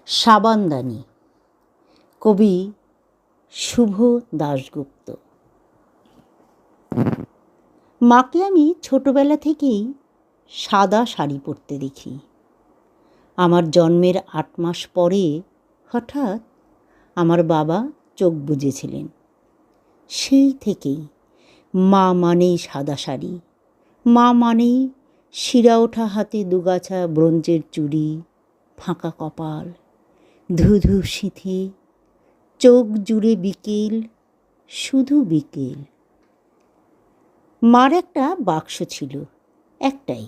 সাবানদানি, কবি শুভ দাশগুপ্ত। মাকে আমি ছোটবেলা থেকেই সাদা শাড়ি পরতে দেখি। আমার জন্মের 8 মাস পরে হঠাৎ আমার বাবা চোখ বুজেছিলেন। সেই থেকেই মা মানেই সাদা শাড়ি, মা মানেই শিরা ওঠা হাতে দুগাছা ব্রোঞ্জের চুড়ি, ফাঁকা কপাল, ধু ধু সিঁথি, চোখ জুড়ে বিকেল, শুধু বিকেল। মার একটা বাক্স ছিল, একটাই,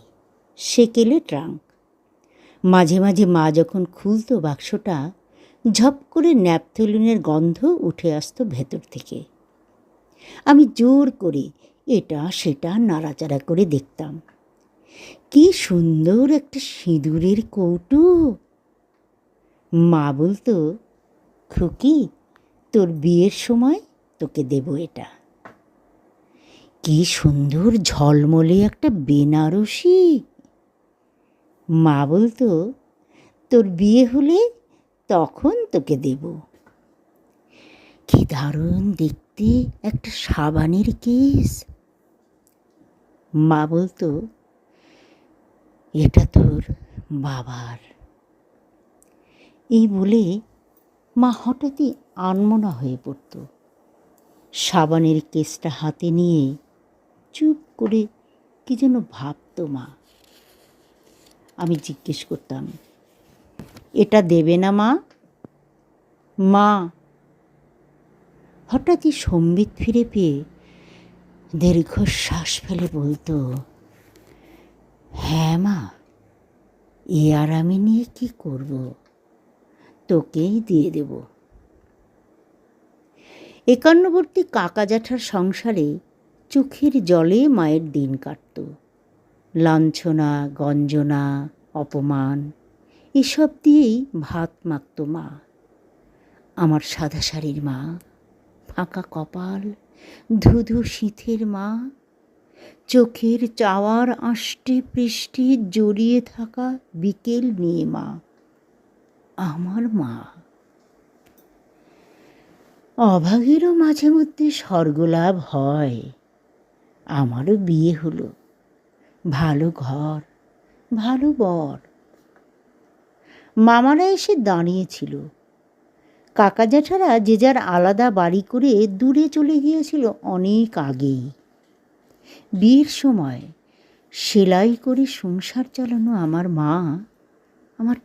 সেকেলে ট্রাঙ্ক। মাঝে মাঝে মা যখন খুলতো বাক্সটা, ঝপ করে ন্যাপথলিনের গন্ধ উঠে আসতো ভেতর থেকে। আমি জোর করে এটা সেটা নাড়াচাড়া করে দেখতাম। কি সুন্দর একটা সিঁদুরের কৌটো! মা বলতো, খুকি, তোর বিয়ের সময় তোকে দেব এটা। কি সুন্দর ঝলমলে একটা বেনারসি! মা বলতো, তোর বিয়ে হলে তখন তোকে দেব। কি দারুণ দেখতে একটা সাবানের কেস! মা বলতো, এটা তোর বাবার। এই বলে মা হঠাৎই আনমনা হয়ে পড়ত। সাবানের কেসটা হাতে নিয়ে চুপ করে কি যেন ভাবতো মা। আমি জিজ্ঞেস করতাম, এটা দেবে না মা? মা হঠাৎই সম্বিত ফিরে পেয়ে দীর্ঘশ্বাস ফেলে বলতো, হ্যাঁ মা, এ আর আমি নিয়ে কি করব, তোকেই দিয়ে দেব। 51বর্তী কাকা জ্যাঠার সংসারে চোখের জলে মায়ের দিন কাটত। লাঞ্ছনা, গঞ্জনা, অপমান এসব দিয়েই ভাত মাখত মা। আমার সাদা শাড়ির মা, ফাঁকা কপাল, ধুধু শীতের মা, চোখের চাওয়ার আষ্টে পৃষ্ঠে জড়িয়ে থাকা বিকেল নিয়ে মা, আমার মা। অভাগীরও মাঝে মধ্যে স্বর্গলাভ হয়। আমারও বিয়ে হলো, ভালো ঘর, ভালো বর। মামারা এসে দাঁড়িয়েছিল। কাকা জ্যাঠারা যে যার আলাদা বাড়ি করে দূরে চলে গিয়েছিল অনেক আগেই। বিয়ের সময় সেলাই করে সংসার চালানো আমার মা আমার